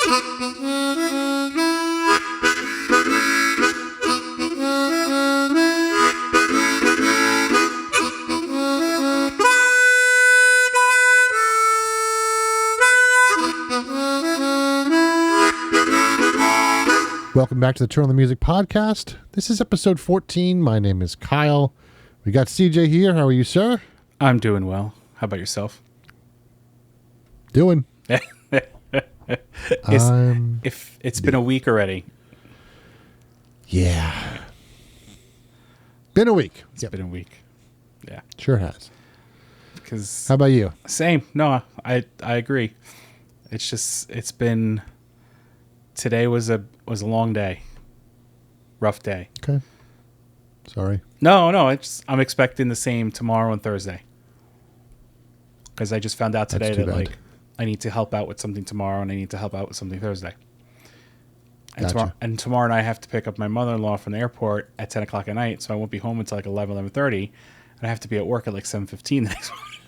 Welcome back to the Turn on the Music podcast. This is episode 14. My name is Kyle. We got CJ here. How are you, sir? I'm doing well. How about yourself? Doing. If it's been a week already. Yeah. Been a week. It's been a week. Yeah. Sure has. Because how about you? Same. No, I agree. It's been today was a long day. Rough day. Okay. Sorry. No, I'm expecting the same tomorrow and Thursday. Because I just found out today that like I need to help out with something tomorrow and I need to help out with something Thursday. And, gotcha. tomorrow night I have to pick up my mother-in-law from the airport at 10 o'clock at night, so I won't be home until like 11:30, and I have to be at work at like 7:15 the next morning.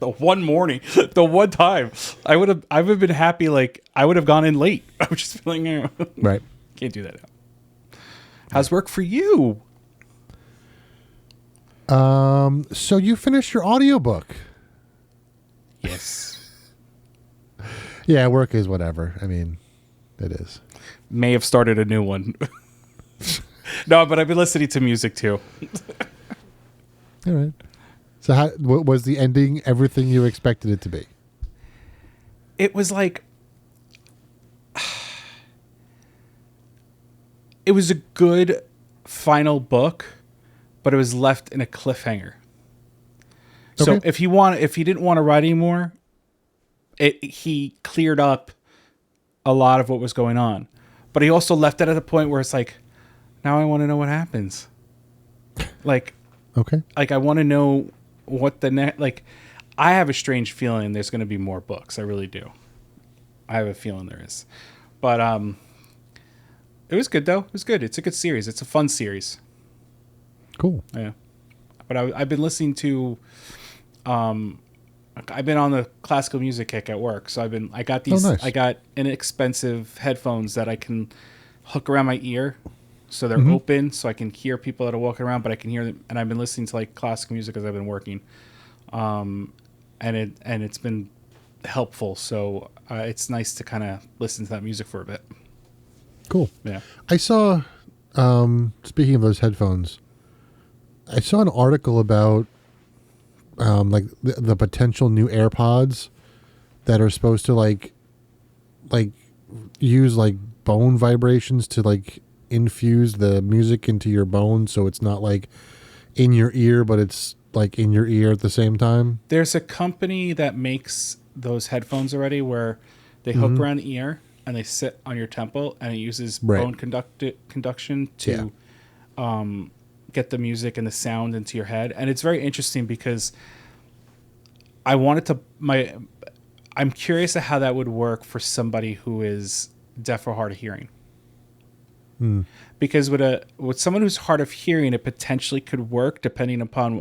The one morning, the one time I would have been happy, like I would have gone in late. I was just feeling right. Can't do that now. How's work for you? So you finished your audiobook. Yes. Yeah, work is whatever. I mean, it is. May have started a new one. No, but I've been listening to music too. All right. So how was the ending everything you expected it to be? It was like it was a good final book, but it was left in a cliffhanger. So okay. if he didn't want to write anymore, he cleared up a lot of what was going on. But he also left it at a point where it's like, now I want to know what happens. Like, okay. Like I want to know what the next, like, I have a strange feeling there's going to be more books. I really do. I have a feeling there is. But it was good though. It was good. It's a good series. It's a fun series. Cool. Yeah. But I've been listening to I've been on the classical music kick at work. So I got these nice. I got inexpensive headphones that I can hook around my ear. So they're Mm-hmm. open, so I can hear people that are walking around, but I can hear them. And I've been listening to like classical music as I've been working, and it's been helpful. So it's nice to kind of listen to that music for a bit. Cool. Yeah. I saw. Speaking of those headphones, I saw an article about like the potential new AirPods that are supposed to like use like bone vibrations to like infuse the music into your bones, so it's not like in your ear, but it's like in your ear at the same time. There's a company that makes those headphones already where they hook around the ear and they sit on your temple, and it uses bone conduction to get the music and the sound into your head. And it's very interesting because I'm curious at how that would work for somebody who is deaf or hard of hearing. Because with someone who's hard of hearing, it potentially could work depending upon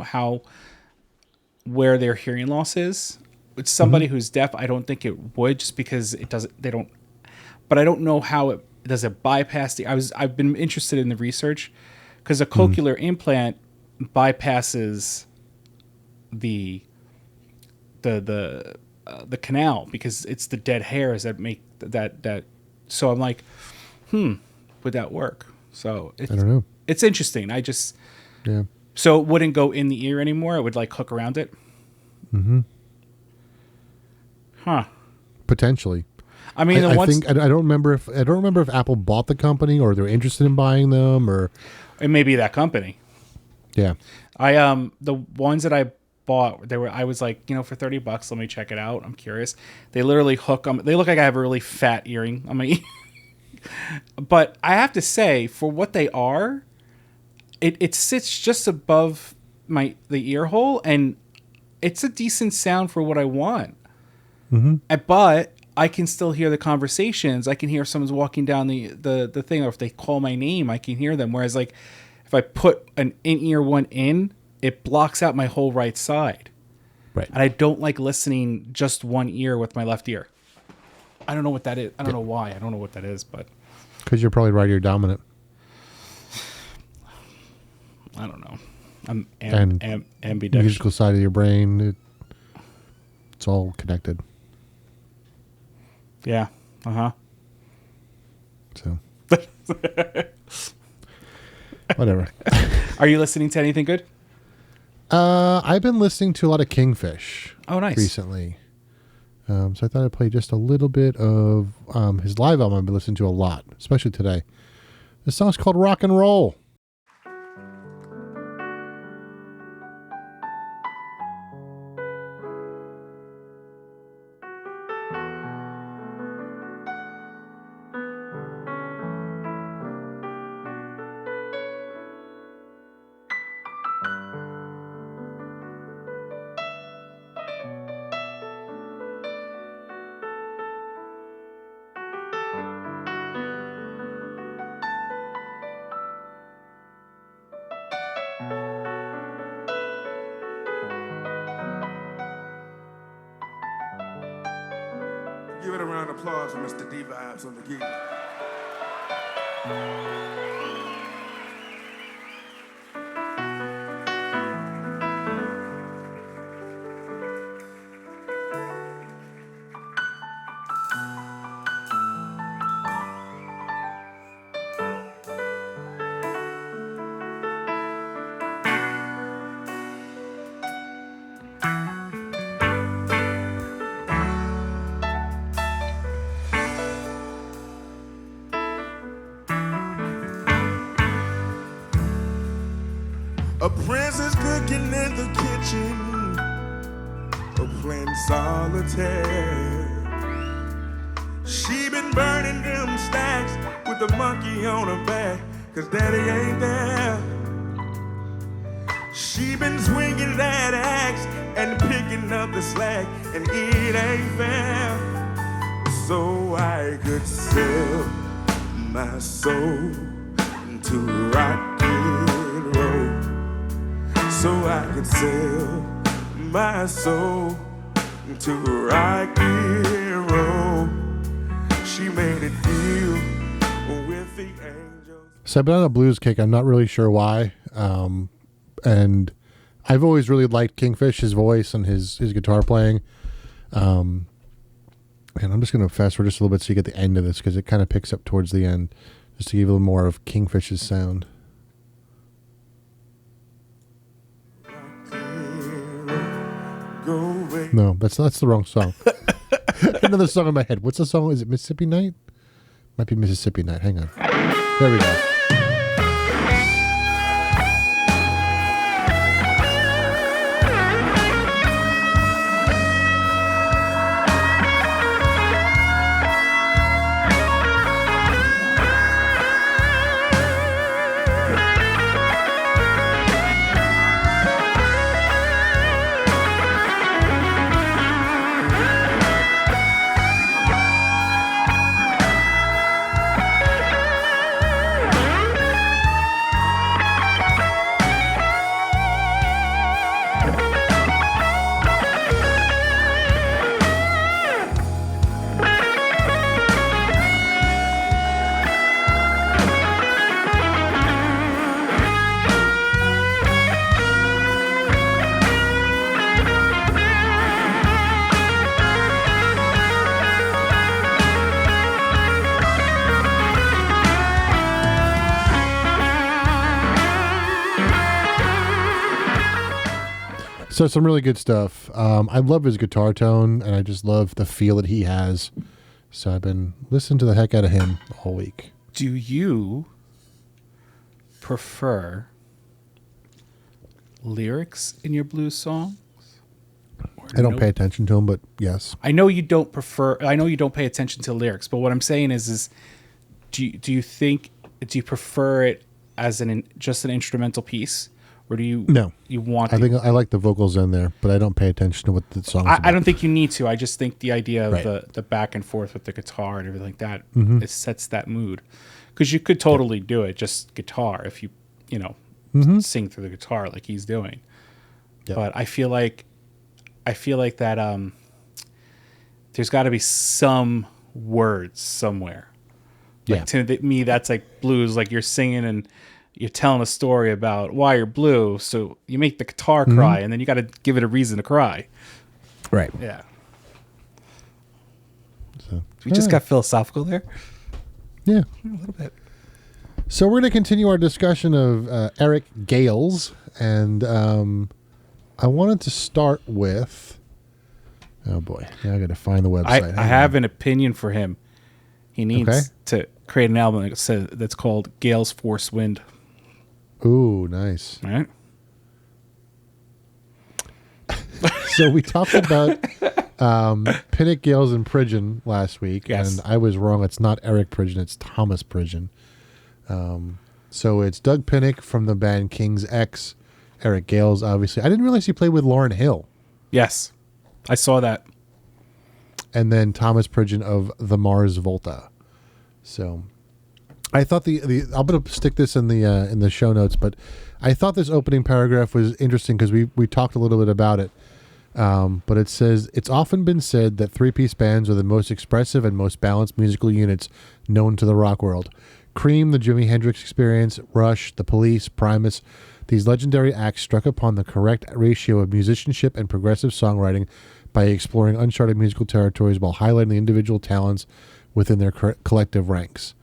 where their hearing loss is. With somebody who's deaf, I don't think it would, just because but I don't know how does it bypass I've been interested in the research, because a cochlear implant bypasses the canal, because it's the dead hairs that make that. So I'm like, would that work? So I don't know. It's interesting. So it wouldn't go in the ear anymore. It would like hook around it. Huh. Potentially. I mean, I think I don't remember if Apple bought the company or they're interested in buying them, or it may be that company. Yeah. The ones that I bought, I was like, for $30, let me check it out. I'm curious. They literally hook them. They look like I have a really fat earring on my ear. But I have to say, for what they are, it sits just above the ear hole, and it's a decent sound for what I want. But I can still hear the conversations. I can hear if someone's walking down the thing, or if they call my name, I can hear them. Whereas like if I put an in-ear one in, it blocks out my whole right side. Right. And I don't like listening just one ear with my left ear. I don't know what that is. I don't know why. I don't know what that is, but Because you're probably right. You're dominant. I don't know. I'm ambidextrous. Musical side of your brain. It's all connected. Yeah. So. Whatever. Are you listening to anything good? I've been listening to a lot of Kingfish. Oh, nice. Recently. So I thought I'd play just a little bit of his live album I've been listening to a lot, especially today. This song's called Rock and Roll. Give it a round of applause for Mr. D Vibes on the gig. A princess cooking in the kitchen, playing solitaire. She been burning them stacks with the monkey on her back, 'cause daddy ain't there. She been swinging that axe and picking up the slack, and it ain't fair. So I could sell my soul to rock and roll. So I could sell my soul to rock and roll. She made a deal with the angels. So I've been on a blues kick. I'm not really sure why. And I've always really liked Kingfish, his voice and his guitar playing. And I'm just going to fast forward just a little bit so you get the end of this, because it kind of picks up towards the end, just to give you a little more of Kingfish's sound. No, that's the wrong song. Another song in my head. What's the song? Is it Mississippi Night? Might be Mississippi Night. Hang on. There we go. So some really good stuff. I love his guitar tone, and I just love the feel that he has. So I've been listening to the heck out of him all week. Do you prefer lyrics in your blues songs? I don't pay attention to them, but yes. I know you don't pay attention to lyrics, but what I'm saying is do you prefer it as just an instrumental piece? Or do you want? I think I like the vocals in there, but I don't pay attention to what the song's about. I don't think you need to. I just think the idea of the back and forth with the guitar and everything like that, it sets that mood. Because you could totally do it just guitar if you sing through the guitar like he's doing. Yep. But I feel like that there's got to be some words somewhere. Yeah. Like to me, that's like blues. Like you're singing and you're telling a story about why you're blue. So you make the guitar cry, and then you got to give it a reason to cry. Right. Yeah. So, We just got philosophical there. Yeah. A little bit. So we're going to continue our discussion of Eric Gales, and I wanted to start with. Oh boy! Now I got to find the website. I have an opinion for him. He needs to create an album that's called Gales Force Wind. Ooh, nice. All right. So we talked about Pinnick, Gales, and Pridgen last week, Yes. and I was wrong. It's not Eric Pridgen; it's Thomas Pridgen. So it's Doug Pinnick from the band King's X, Eric Gales, obviously. I didn't realize he played with Lauryn Hill. Yes, I saw that. And then Thomas Pridgen of the Mars Volta. So I thought I'm going to stick this in the show notes, but I thought this opening paragraph was interesting because we talked a little bit about it. But it says, it's often been said that three-piece bands are the most expressive and most balanced musical units known to the rock world. Cream, the Jimi Hendrix Experience, Rush, The Police, Primus, these legendary acts struck upon the correct ratio of musicianship and progressive songwriting by exploring uncharted musical territories while highlighting the individual talents within their collective ranks.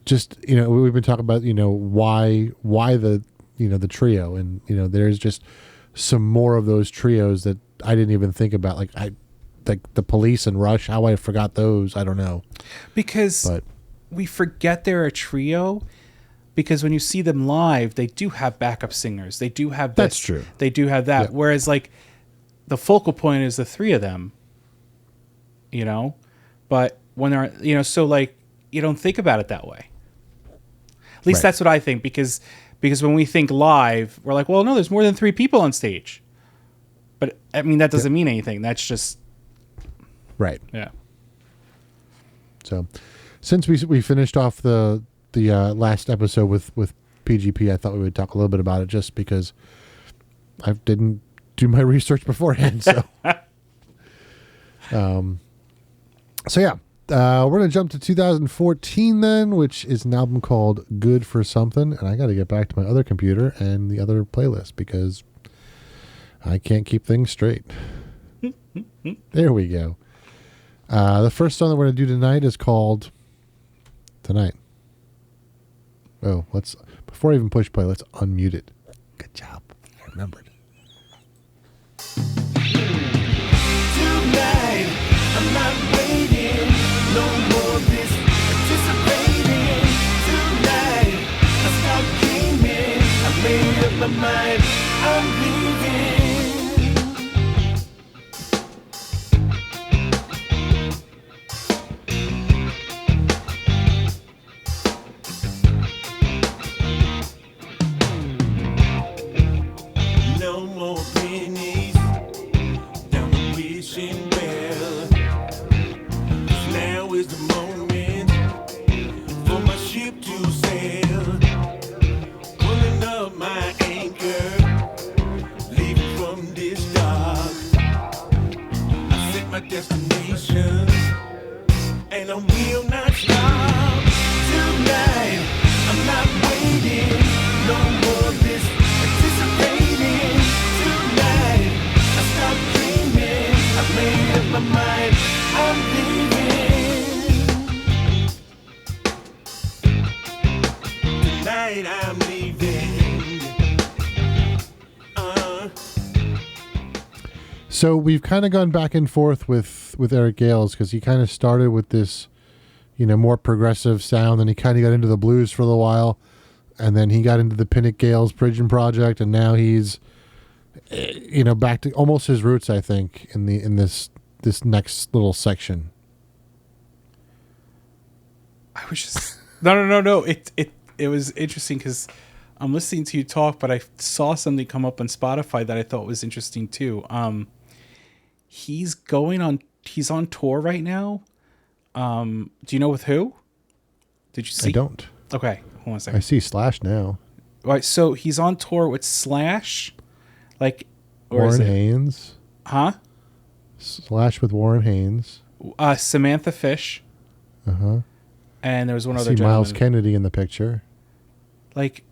Just, we've been talking about, why the trio, and, there's just some more of those trios that I didn't even think about. Like the Police and Rush, how I forgot those, I don't know. Because we forget they're a trio, because when you see them live, they do have backup singers. They do have this. That's true. They do have that. Yep. Whereas like the focal point is the three of them, but when they're, so like you don't think about it that way. At least that's what I think, because when we think live, we're like, well, no, there's more than three people on stage. But I mean, that doesn't mean anything. That's just right. Yeah. So, since we finished off the last episode with PGP, I thought we would talk a little bit about it, just because I didn't do my research beforehand. So, we're gonna jump to 2014 then, which is an album called "Good For Sumthin," and I got to get back to my other computer and the other playlist because I can't keep things straight. There we go. The first song that we're going to do tonight is called Tonight. Oh, before I even push play, let's unmute it. Good job. I remembered. Tonight, I'm not waiting. No more this anticipating. Tonight, I stopped dreaming. I made up my mind. I'm leaving. No more pennies down the wishing well. 'Cause now is the moment for my ship to sail. Pulling up my anchor, leaving from this dock. I set my destination, and I will not stop. Tonight, I'm not waiting. No more this anticipating. Tonight, I stopped dreaming. I made up my mind. I'm leaving. Tonight, I'm leaving. So we've kind of gone back and forth with Eric Gales, because he kind of started with this, more progressive sound, then he kind of got into the blues for a little while, and then he got into the Pinnick Gales Pridgen project, and now he's, back to almost his roots, I think, in this next little section. I was just no. It was interesting because I'm listening to you talk, but I saw something come up on Spotify that I thought was interesting too. He's on tour right now. Do you know with who? Did you see? I don't. Okay, hold on a I second. see Slash now. Right, so he's on tour with Slash, or Warren is it? Haynes. Huh? Slash with Warren Haynes. Samantha Fish. Uh-huh. And there was one I other see gentleman. Miles Kennedy in the picture. Like,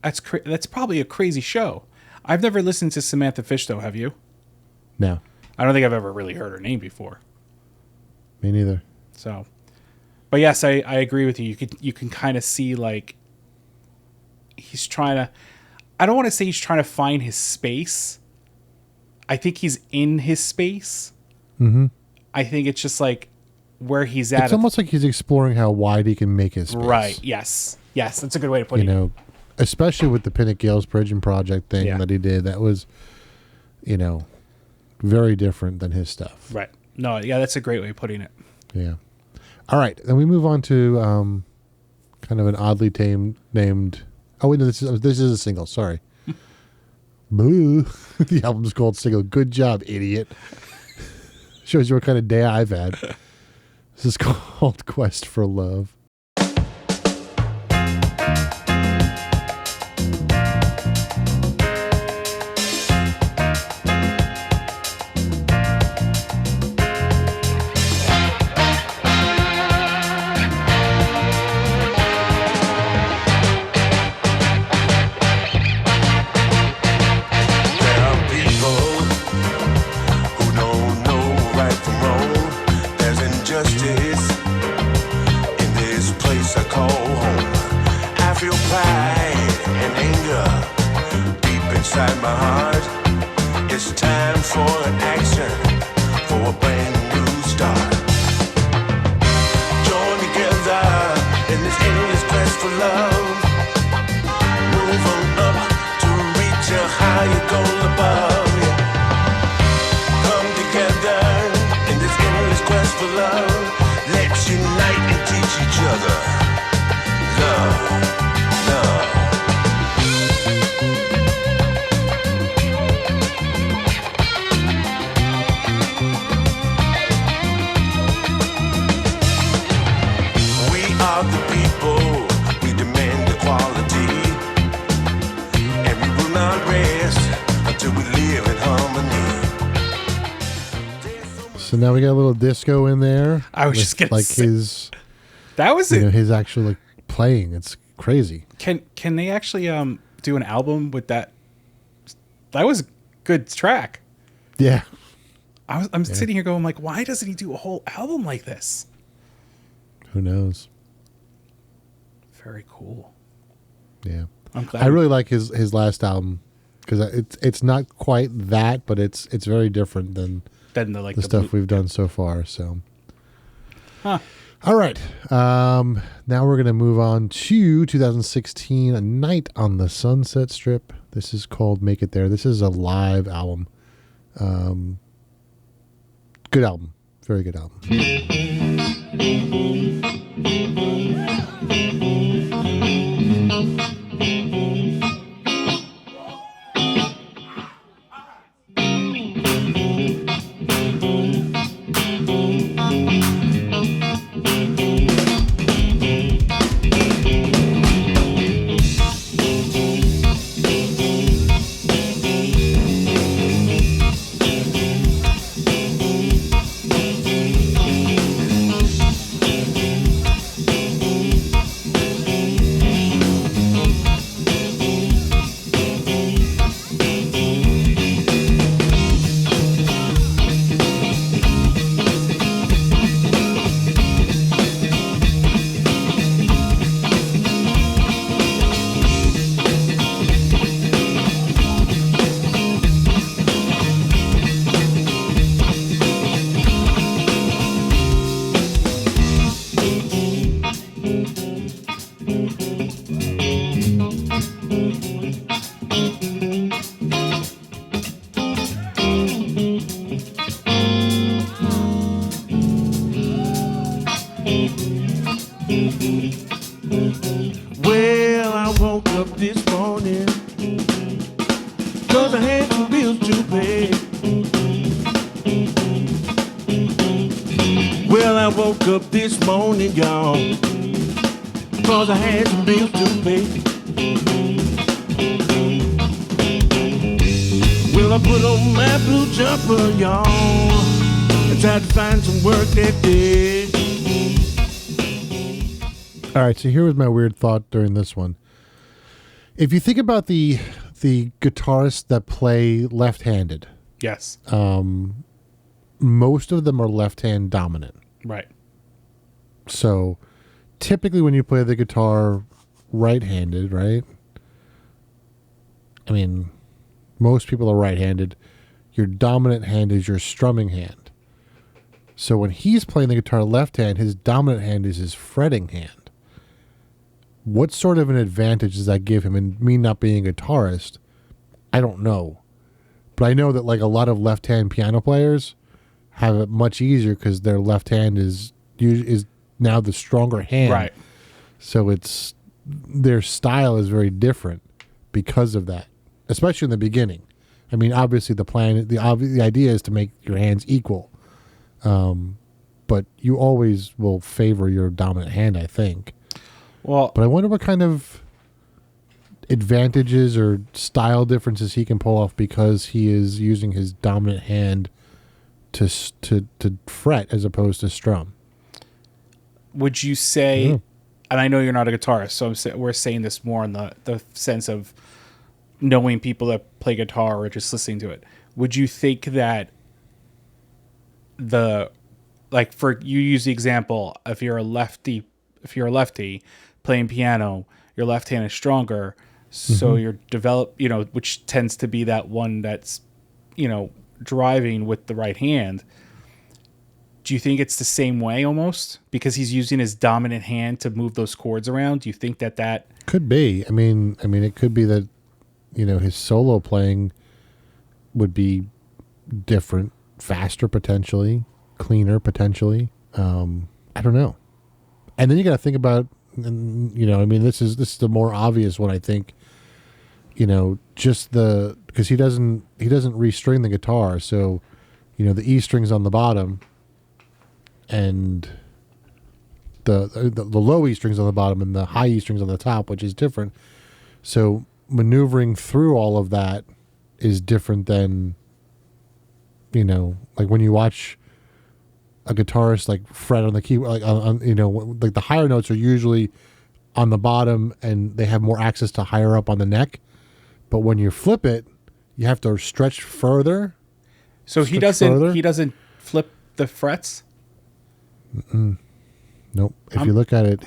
that's probably a crazy show. I've never listened to Samantha Fish, though, have you? No. I don't think I've ever really heard her name before. Me neither. So, but yes, I agree with you. You can kind of see, like, he's trying to, I don't want to say he's trying to find his space. I think he's in his space. Mm-hmm. I think it's just like where he's at. It's almost like he's exploring how wide he can make his space. Right. Yes. Yes. That's a good way to put it. You know, especially with the Pinnick Gales Pridgen project thing that he did. That was, you know, very different than his stuff. Right. No. Yeah. That's a great way of putting it. Yeah. All right. Then we move on to kind of an oddly named. Oh wait, no, this is a single. Sorry. Boo. The album's called Single. Good job, idiot. Shows you what kind of day I've had. This is called Quest for Love. Inside my heart, it's time for an action, for a brand new start. Join together in this endless quest for love. Move on up to reach a higher goal above. Yeah. Come together in this endless quest for love. Let's unite and teach each other love. So now we got a little disco in there. I was just gonna say, his. That was it. His actual like playing. It's crazy. Can they actually do an album with that? That was a good track. Yeah. I'm sitting here going like, why doesn't he do a whole album like this? Who knows? Very cool. Yeah. I'm glad. I really like his last album because it's not quite that, but it's very different than the stuff we've done so far. So, all right. Now we're gonna move on to 2016, A Night on the Sunset Strip. This is called Make It There. This is a live album. Good album. Very good album. Well, I woke up this morning 'cause I had some bills to pay. Well, I woke up this morning, y'all, 'cause I had some bills to pay. Well, I put on my blue jumper, y'all, and tried to find some work that did. All right, so here was my weird thought during this one. If you think about the guitarists that play left-handed, Yes. most of them are left-hand dominant. Right. So typically when you play the guitar right-handed, right? I mean, most people are right-handed. Your dominant hand is your strumming hand. So when he's playing the guitar left-hand, his dominant hand is his fretting hand. What sort of an advantage does that give him? And me not being a guitarist, I don't know. But I know that like a lot of left-hand piano players have it much easier because their left hand is now the stronger hand. Right. So it's their style is very different because of that, especially in the beginning. I mean, obviously the idea is to make your hands equal, but you always will favor your dominant hand, I think. Well, But I wonder what kind of advantages or style differences he can pull off because he is using his dominant hand to fret as opposed to strum. would you say, Yeah. and I know you're not a guitarist, so we're saying this more in the sense of knowing people that play guitar or just listening to it. Would you think that for you use the example, if you're a lefty playing piano, your left hand is stronger, so you're which tends to be that one that's, driving with the right hand. Do you think it's the same way almost because he's using his dominant hand to move those chords around? Do you think that Could be. I mean, it could be that, his solo playing would be different, faster potentially, cleaner potentially. I don't know. And then you got to think about, this is the more obvious one, I think. Just because he doesn't restring the guitar, so the E string's on the bottom, and the low E strings on the bottom, and the high E strings on the top, which is different. So maneuvering through all of that is different than, like when you watch a guitarist like fret on the keyboard, like the higher notes are usually on the bottom and they have more access to higher up on the neck. But when you flip it, you have to stretch further. so he doesn't flip the frets? Nope. If you look at it,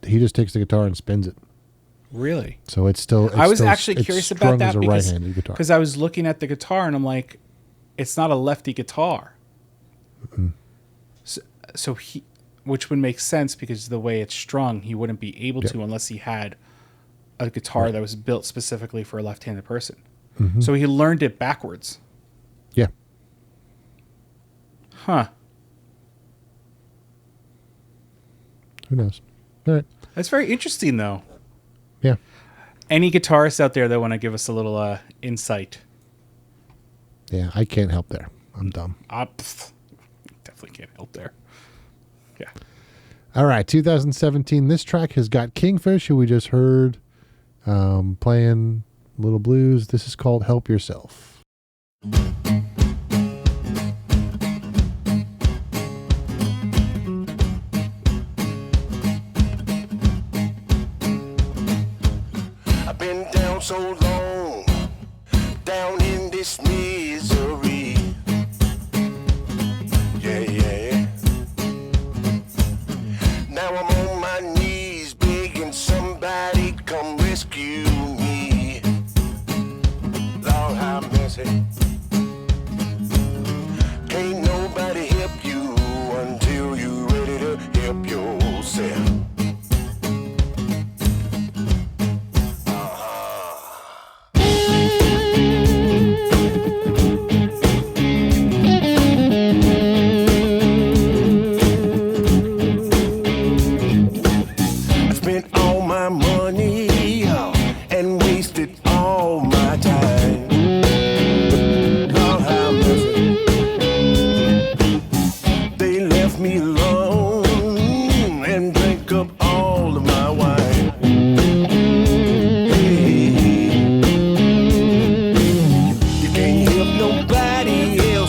he just takes the guitar and spins it. Really? So it's still. I was actually curious about that right-handed guitar. because I was looking at the guitar and I'm like, it's not a lefty guitar. So which would make sense because the way it's strung, he wouldn't be able to unless he had a guitar that was built specifically for a left-handed person. So he learned it backwards. Yeah. Huh. Who knows? All right. That's very interesting, though. Yeah. Any guitarists out there that want to give us a little insight? Yeah. I can't help there. I'm dumb. Definitely can't help there. Yeah. All right. 2017. This track has got Kingfish, who we just heard playing little blues. This is called Help Yourself. I've been down so long, down in this misery. Yeah. Now I'm on my knees begging somebody come rescue me. Lord have mercy. Can't nobody help you until you're ready to help yourself.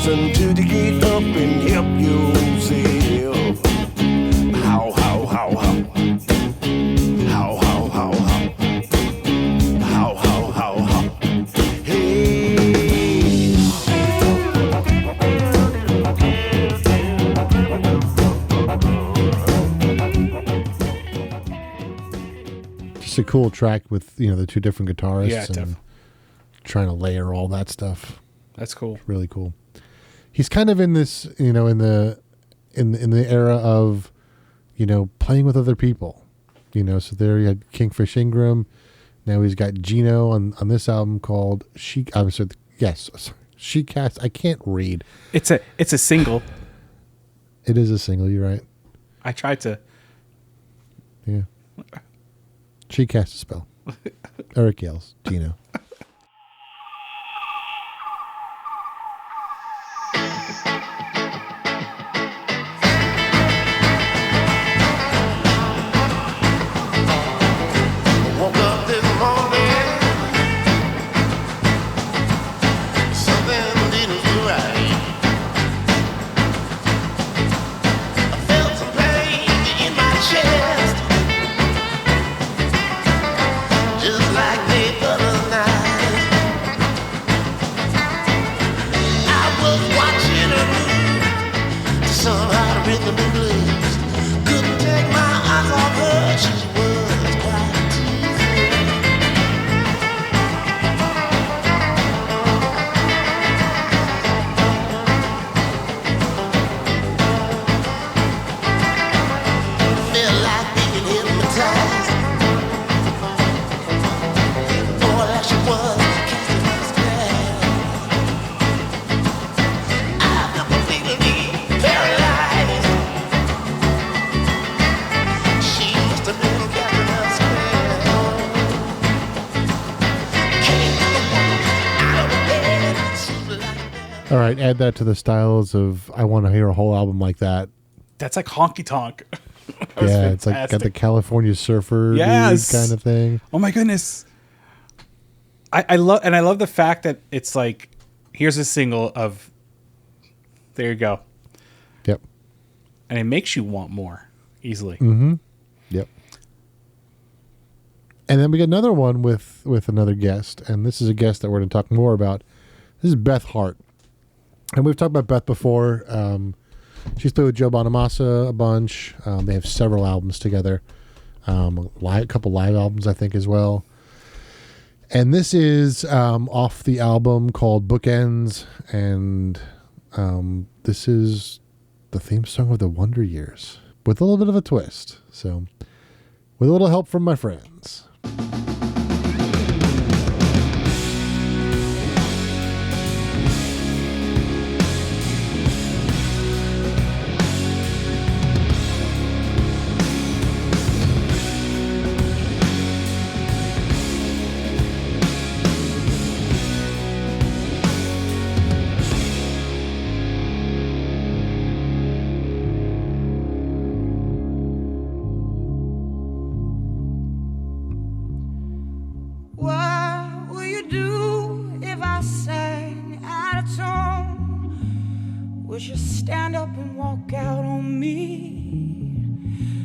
Until they get up and help just a cool track with the two different guitarists Yeah, and trying to layer all that stuff. That's cool. Really cool. He's kind of in this, in the era of, playing with other people. So there he had Kingfish Ingram. Now he's got Gino on this album called She. I'm sorry, yes, She Cast. I can't read. It's a single. It is a single. You're right. I tried to. Yeah. She Cast a spell. Eric yells. Gino. All right, add that to the styles of I want to hear a whole album like that. That's like honky tonk. Yeah, it's like got the California Surfer dude kind of thing. Oh my goodness. I love the fact that it's like, here's a single of, there you go. Yep. And it makes you want more easily. Mm-hmm. Yep. And then we got another one with another guest, and this is a guest that we're going to talk more about. This is Beth Hart. And we've talked about Beth before. She's played with Joe Bonamassa a bunch. They have several albums together. A couple live albums, I think, as well. And this is off the album called Bookends. And this is the theme song of the Wonder Years with a little bit of a twist. So, with a little help from my friends. Would you stand up and walk out on me?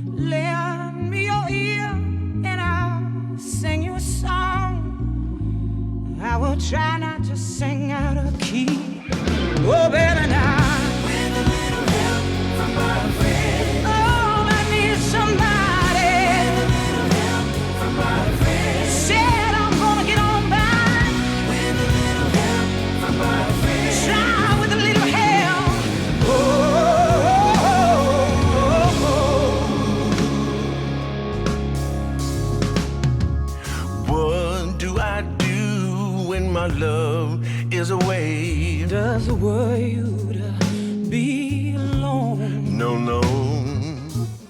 Lend me your ear and I'll sing you a song. I will try not to sing out of key. Oh, baby, now. With a little help from my friend. Oh, I need somebody. With a little help from my friend. Said I'm gonna get on by. With a little help from my friend. Try with a little help. What do I do when my love is away? Does the world be alone? No, no.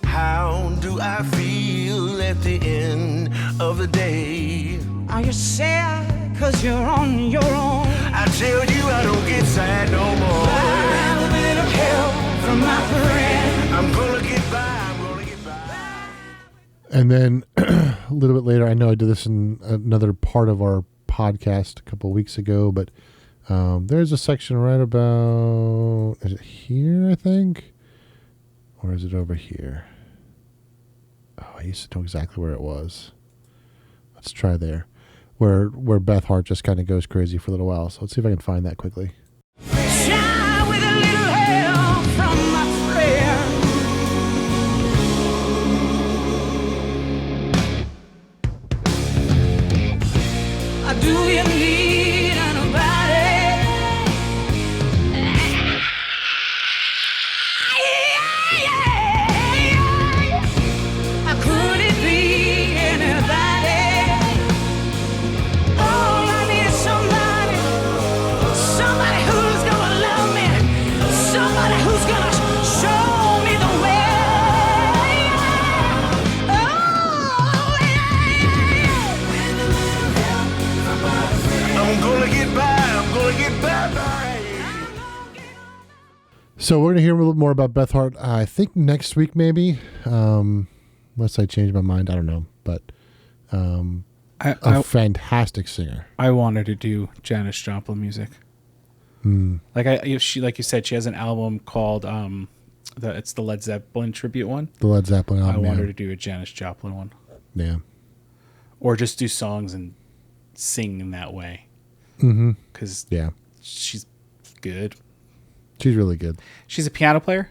How do I feel at the end of the day? Are you sad 'cause you're on your own? I tell you I don't get sad no more. I have a little help from my friend. I'm gonna get by. And then a little bit later, I know I did this in another part of our podcast a couple of weeks ago, but there's a section right about, is it here, I think? Or is it over here? Oh, I used to know exactly where it was. Let's try there. Where Beth Hart just kind of goes crazy for a little while. So let's see if I can find that quickly. Try with a little help from my friend. So we're going to hear a little more about Beth Hart, I think next week maybe, unless I change my mind. I don't know. But a fantastic singer. I want her to do Janis Joplin music. Like you said, she has an album called it's the Led Zeppelin tribute one. The Led Zeppelin album. I want her to do a Janis Joplin one. Yeah. Or just do songs and sing in that way. Because she's good. She's really good. She's a piano player,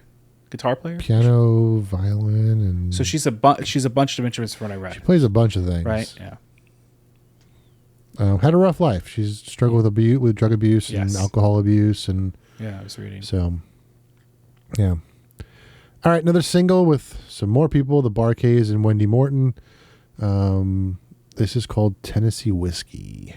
guitar player, piano, violin, and so she's a bunch of instruments from what I read. She plays a bunch of things, right? Yeah. Had a rough life. She's struggled with drug abuse and alcohol abuse, and I was reading. So, yeah. All right, another single with some more people, the Barkays and Wendy Morton. This is called Tennessee Whiskey.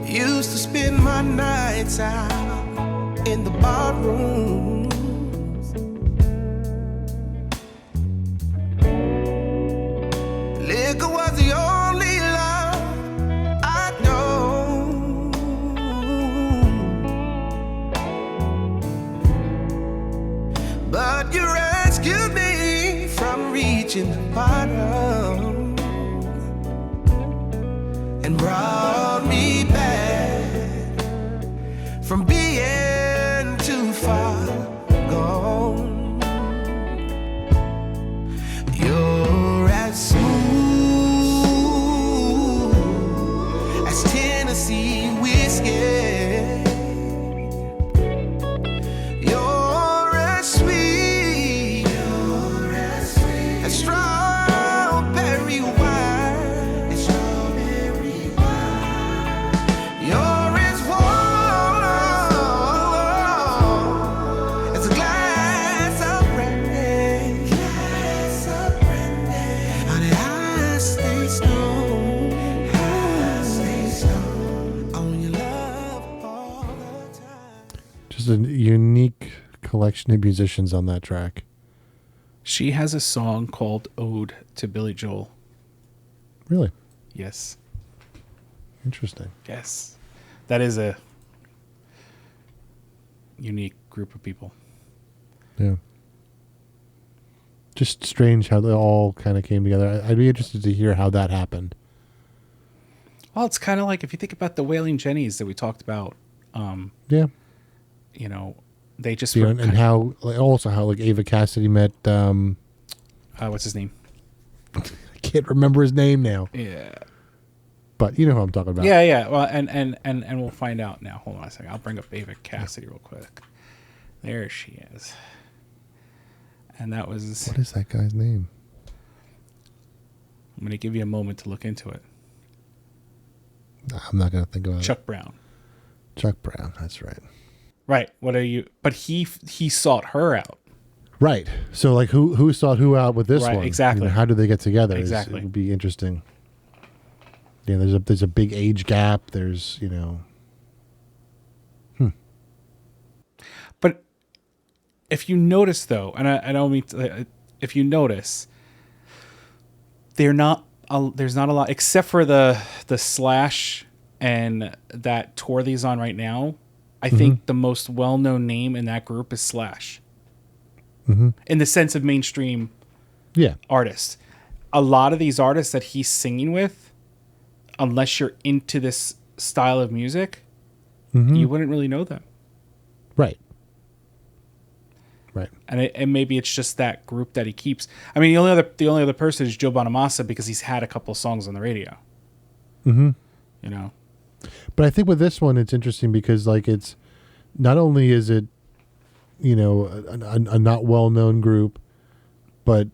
Used to spend my nights out in the bar rooms. Liquor was the only love I know. But you rescued me from reaching the bottom and brought me back from being too far gone. You're as smooth as Tennessee whiskey. You're as sweet as strawberry wine. You're as warm as a glass of brandy. Honey, I stay stoned on your love all the time. Just a unique collection of musicians on that track. She has a song called "Ode to Billy Joel." Really Yes. interesting. Yes. That is a unique group of people. Yeah. Just strange how they all kind of came together. I'd be interested to hear how that happened. Well, it's kind of like if you think about the Wailing Jennies that we talked about. Yeah. You know, they just Yeah, were and how also how like Ava Cassidy met what's his name? I can't remember his name now, Yeah. but you know who I'm talking about. Yeah. Well, and we'll find out now. Hold on a second. I'll bring up Ava Cassidy real quick. There she is. And that was. What is that guy's name? I'm going to give you a moment to look into it. I'm not going to think about it. Chuck Brown. Chuck Brown. That's right. Right. What are you? But he sought her out. Right. So like who sought who out with this Right, one? exactly. You know, how did they get together? Exactly. It would be interesting. Yeah, there's a big age gap. There's, you know. But if you notice, though, and I don't mean to, if you notice, there's not a lot except for the Slash and that tour that he's on right now. I think the most well-known name in that group is Slash. In the sense of mainstream artists. A lot of these artists that he's singing with, unless you're into this style of music, you wouldn't really know them. Right. And maybe it's just that group that he keeps. I mean, the only other person is Joe Bonamassa because he's had a couple songs on the radio. You know. But I think with this one, it's interesting because like it's not only is it, you know, a not well-known group, but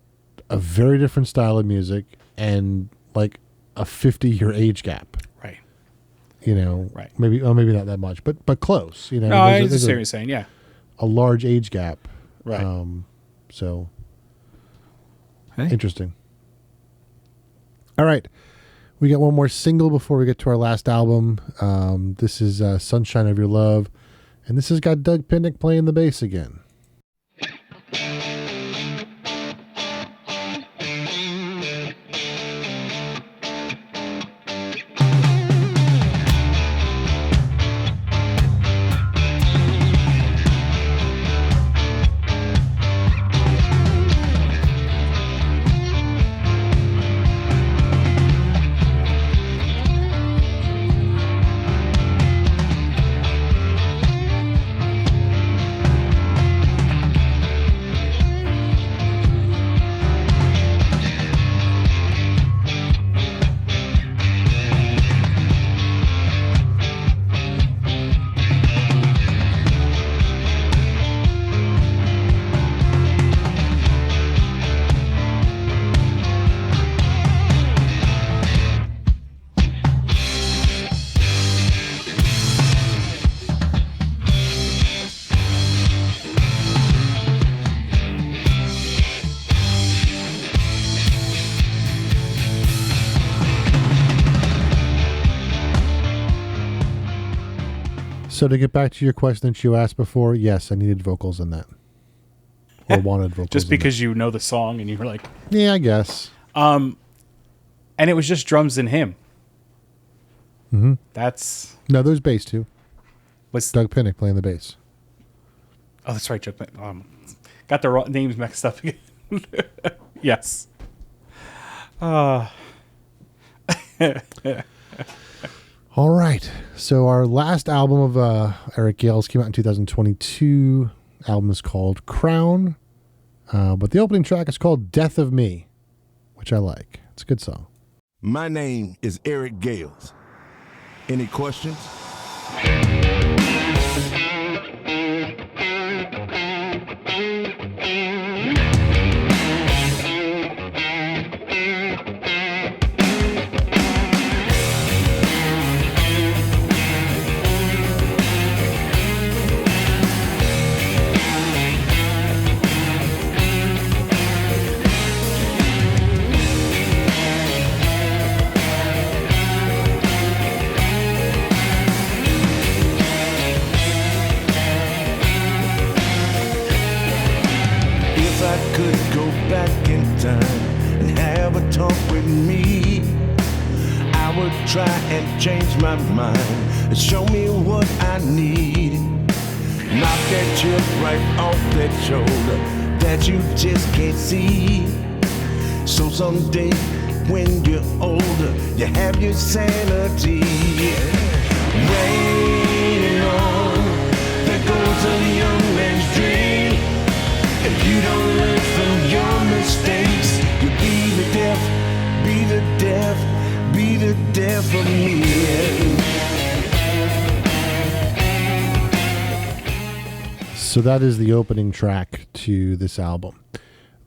a very different style of music and like a 50-year age gap. Right. You know. Right. Maybe not that much, but close. You know. No, I understand what you're saying. Yeah. A large age gap. Right. So. Hey. Interesting. All right. We got one more single before we get to our last album. This is Sunshine of Your Love, And this has got Doug Pinnick playing the bass again. So to get back to your question that you asked before, yes, I needed vocals in that. Or wanted vocals Just in because you know the song and you were like... that. Yeah, I guess. And it was just drums and him. Mm-hmm. That's... No, there's bass too. Was Doug Pinnick playing the bass. Oh, that's right, Chuck. Got the names mixed up again. Yes. All right. So our last album of Eric Gale's came out in 2022. The album is called Crown. But the opening track is called Death of Me, which I like. It's a good song. My name is Eric Gales. Any questions? Try and change my mind, show me what I need. Knock that chip right off that shoulder that you just can't see. So someday when you're older, you have your sanity. Rain on, there goes a young man's dream. If you don't learn from your mistakes, you'll be the deaf, be the deaf. Be the death of me. So that is the opening track to this album.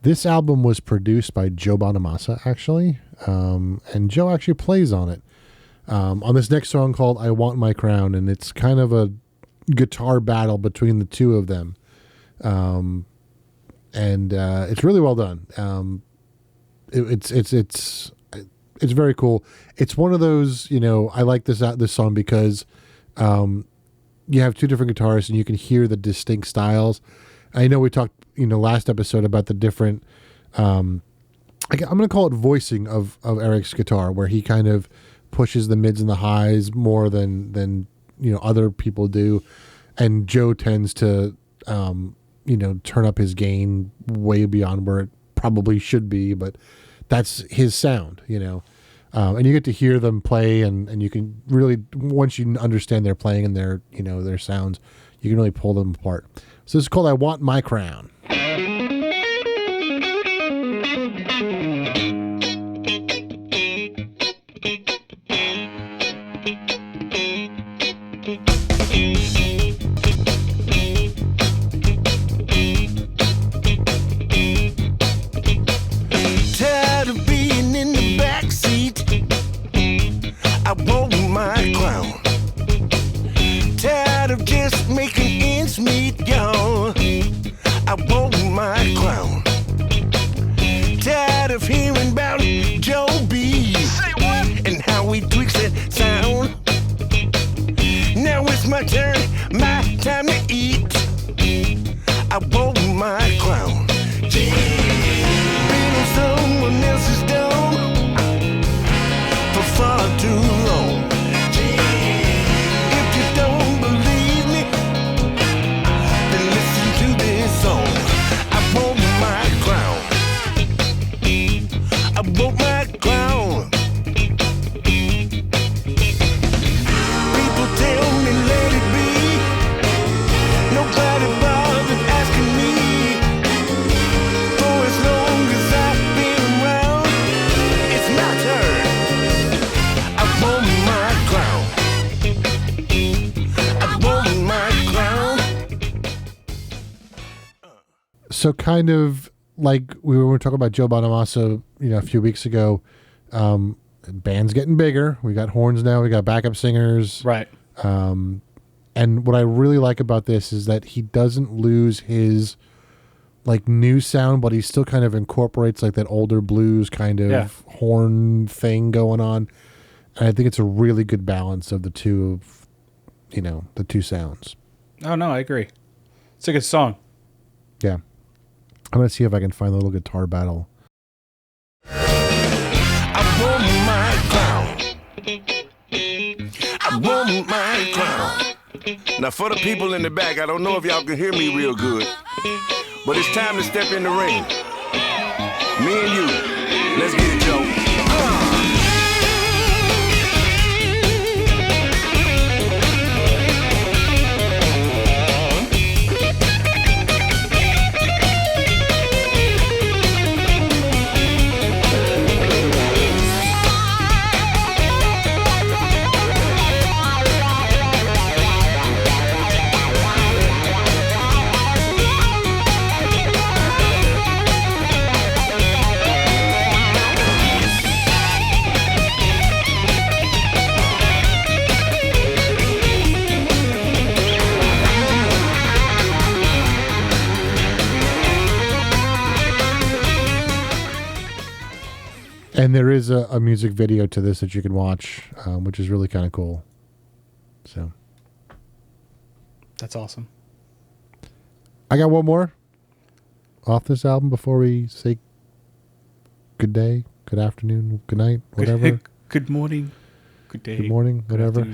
This album was produced by Joe Bonamassa, actually. And Joe actually plays on it. On this next song called I Want My Crown. And it's kind of a guitar battle between the two of them. And it's really well done. It's very cool. It's one of those, I like this song because you have two different guitarists and you can hear the distinct styles. I know we talked, last episode about the different, I'm going to call it voicing of Eric's guitar, where he kind of pushes the mids and the highs more than other people do. And Joe tends to, turn up his gain way beyond where it probably should be, but that's his sound, and you get to hear them play, and you can really, once you understand their playing and their, their sounds, you can really pull them apart. So this is called I Want My Crown. I want my crown. Tired of just making ends meet, y'all. I want my crown. Tired of hearing about Joe B. Say what? And how he tweaks that sound. Now it's my turn, my time to I want my crown. Been on someone else's dome for far too long. If you don't believe me, then listen to this song. I want my crown. I want my crown. People tell me let it be. Nobody bothered asking me. For as long as I've been around, it's my turn. I want my crown. I want my crown. So kind of like we were talking about Joe Bonamassa, a few weeks ago. Band's getting bigger. We got horns now. We got backup singers. Right. And what I really like about this is that he doesn't lose his like new sound, but he still kind of incorporates like that older blues kind of horn thing going on. And I think it's a really good balance of the two the two sounds. Oh, no, I agree. It's a good song. Yeah. I'm going to see if I can find a little guitar battle. I want my crown. I want my crown. Now for the people in the back, I don't know if y'all can hear me real good, but it's time to step in the ring. Me and you, let's get it, Joe. And there is a music video to this that you can watch, which is really kind of cool. So That's awesome. I got one more off this album before we say good day, good afternoon, good night, whatever. Good morning. Good day. Good morning, whatever.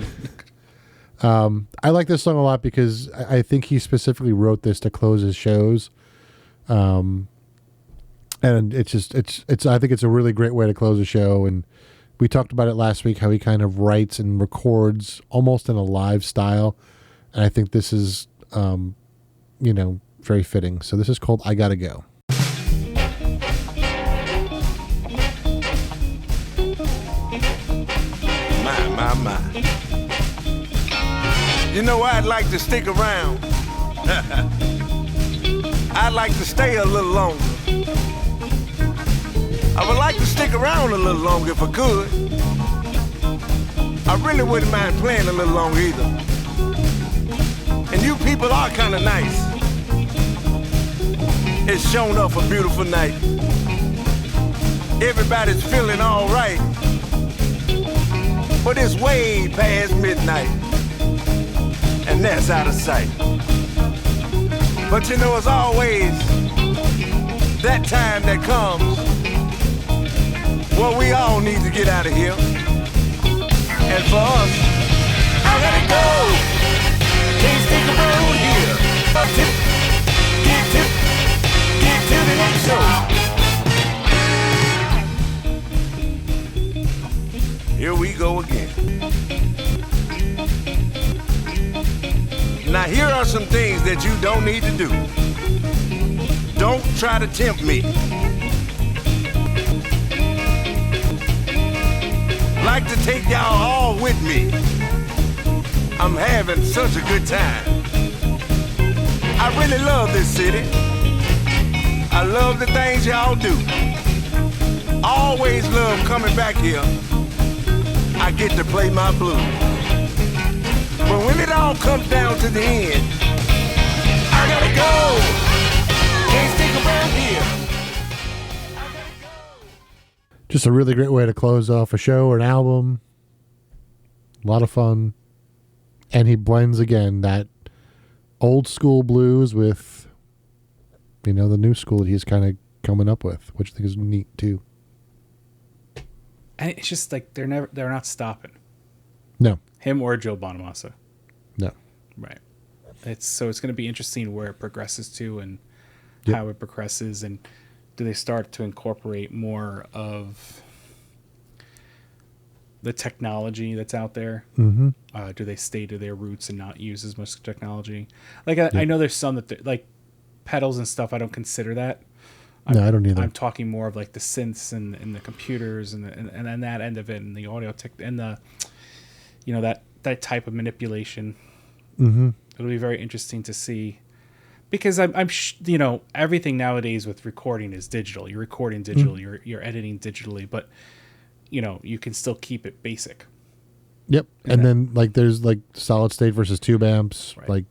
I like this song a lot because I think he specifically wrote this to close his shows. And it's I think it's a really great way to close a show. And we talked about it last week, how he kind of writes and records almost in a live style. And I think this is, very fitting. So this is called I Gotta Go. My. You know, I'd like to stick around. I'd like to stay a little longer. I would like to stick around a little longer if I could. I really wouldn't mind playing a little longer either. And you people are kind of nice. It's shown up a beautiful night. Everybody's feeling all right. But it's way past midnight. And that's out of sight. But you know, it's always that time that comes. Well, we all need to get out of here. And for us, I gotta go. Can't stick around here. Get to the next show. Here we go again. Now here are some things that you don't need to do. Don't try to tempt me. Like to take y'all all with me. I'm having such a good time. I really love this city. I love the things y'all do. Always love coming back here. I get to play my blues. But when it all comes down to the end, I gotta go. Can't stick around here. Just a really great way to close off a show or an album. A lot of fun. And he blends again that old school blues with the new school that he's kind of coming up with, which I think is neat too. And it's just like they're not stopping. No, Him or Joe Bonamassa. no. Right. It's going to be interesting where it progresses to and Yep. how it progresses, and do they start to incorporate more of the technology that's out there? Mm-hmm. Do they stay to their roots and not use as much technology? Like I know there's some that like pedals and stuff. I don't consider that. No, I don't either. I'm talking more of like the synths and the computers and then that end of it, and the audio tech and the that type of manipulation. Mm-hmm. It'll be very interesting to see, because I'm everything nowadays with recording is digital. You're recording digital. You're editing digitally, but you can still keep it basic. Yep. And then like there's like solid state versus tube amps. Right. Like,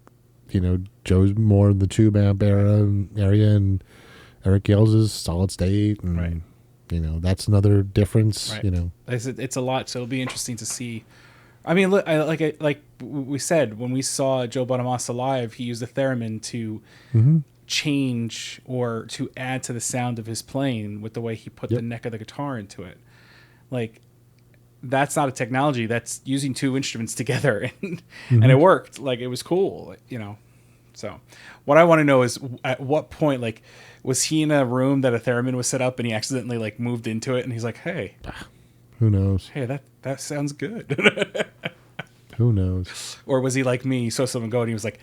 Joe's more in the tube amp area, and Eric Gales is solid state, and Right. That's another difference. Right. It's a lot, so it'll be interesting to see. I mean, look, like we said, when we saw Joe Bonamassa live, he used a theremin to change or to add to the sound of his playing with the way he put the neck of the guitar into it. Like, that's not a technology. That's using two instruments together, and it worked. Like, it was cool, So, what I want to know is, at what point, like, was he in a room that a theremin was set up and he accidentally like moved into it, and he's like, "Hey, Who knows? hey, that sounds good." Who knows? Or was he like me? He saw someone go and he was like,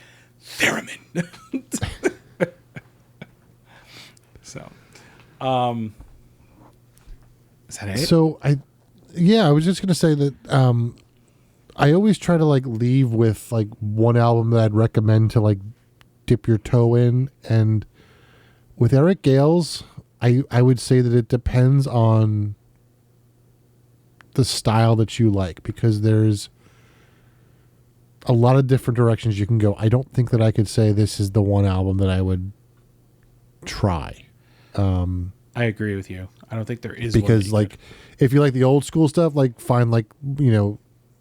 "Theremin." So, is that it? So I was just gonna say that I always try to like leave with like one album that I'd recommend to like dip your toe in, and with Eric Gales, I would say that it depends on the style that you like, because there's a lot of different directions you can go. I don't think that I could say this is the one album that I would try. I agree with you. I don't think there is Because one like, if you like the old school stuff, like find like,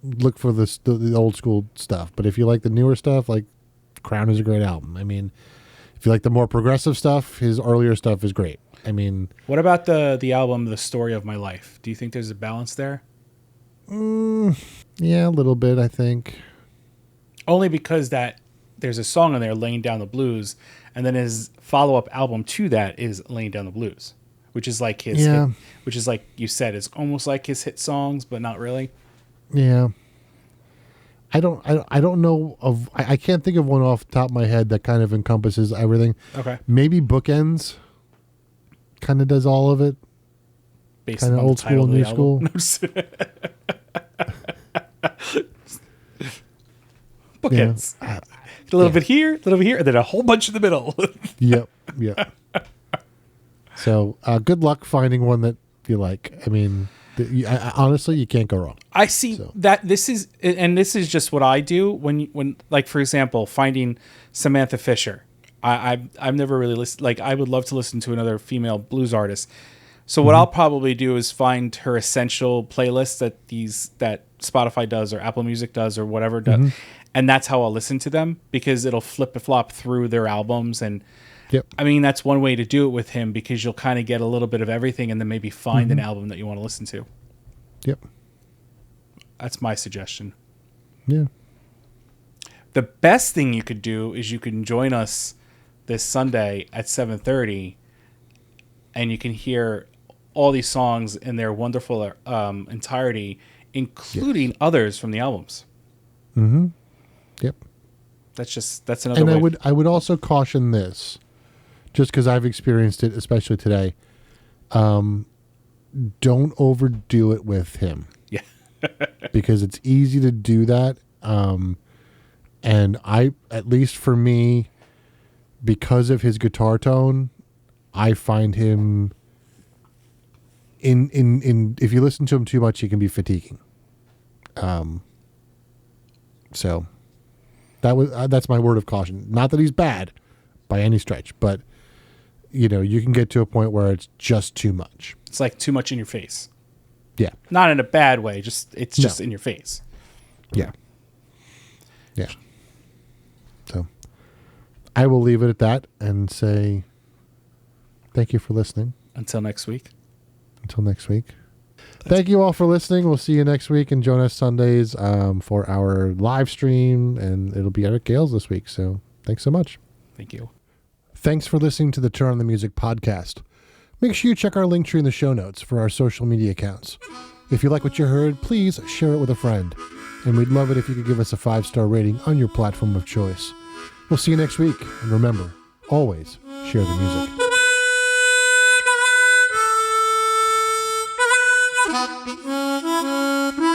look for the old school stuff. But if you like the newer stuff, like Crown is a great album. I mean, if you like the more progressive stuff, his earlier stuff is great. I mean, What about the album The Story of My Life? Do you think there's a balance there? yeah, a little bit, I think. Only because there's a song on there, Laying Down the Blues, and then his follow-up album to that is Laying Down the Blues, which is like his hit, which is like you said, it's almost like his hit songs, but not really. Yeah. I don't know of, I can't think of one off the top of my head that kind of encompasses everything. Okay. Maybe Bookends kind of does all of it. Based Kind of on the old title school, of the new album. Bookends. Yeah. A little bit here, a little bit here, and then a whole bunch in the middle. Yep. So good luck finding one that you like. I mean, honestly, you can't go wrong. I see that this is just what I do when like, for example, finding Samantha Fisher. I've never really listened. Like, I would love to listen to another female blues artist. So what I'll probably do is find her essential playlist that Spotify does or Apple Music does or whatever does, and that's how I'll listen to them, because it'll flip through their albums. And I mean, that's one way to do it with him, because you'll kind of get a little bit of everything and then maybe find an album that you want to listen to. Yep. That's my suggestion. Yeah. The best thing you could do is you can join us this Sunday at 7:30, and you can hear all these songs in their wonderful entirety, including others from the albums. Mm-hmm. Yep. That's another And way. I would also caution this, just because I've experienced it, especially today. Don't overdo it with him. Yeah. Because it's easy to do that. And at least for me, because of his guitar tone, I find him in if you listen to him too much, he can be fatiguing. So that's my word of caution. Not that he's bad by any stretch, but you can get to a point where it's just too much. It's like too much in your face. Yeah. Not in a bad way, it's just in your face. Yeah. Yeah. So I will leave it at that and say Thank you for listening. Until next week. Thank you all for listening. We'll see you next week, and join us Sundays for our live stream, and it'll be at Gale's this week. So thanks so much. Thank you. Thanks for listening to the Turn on the Music podcast. Make sure you check our link tree in the show notes for our social media accounts. If you like what you heard, please share it with a friend. And we'd love it if you could give us a 5-star rating on your platform of choice. We'll see you next week. And remember, always share the music. Thank you.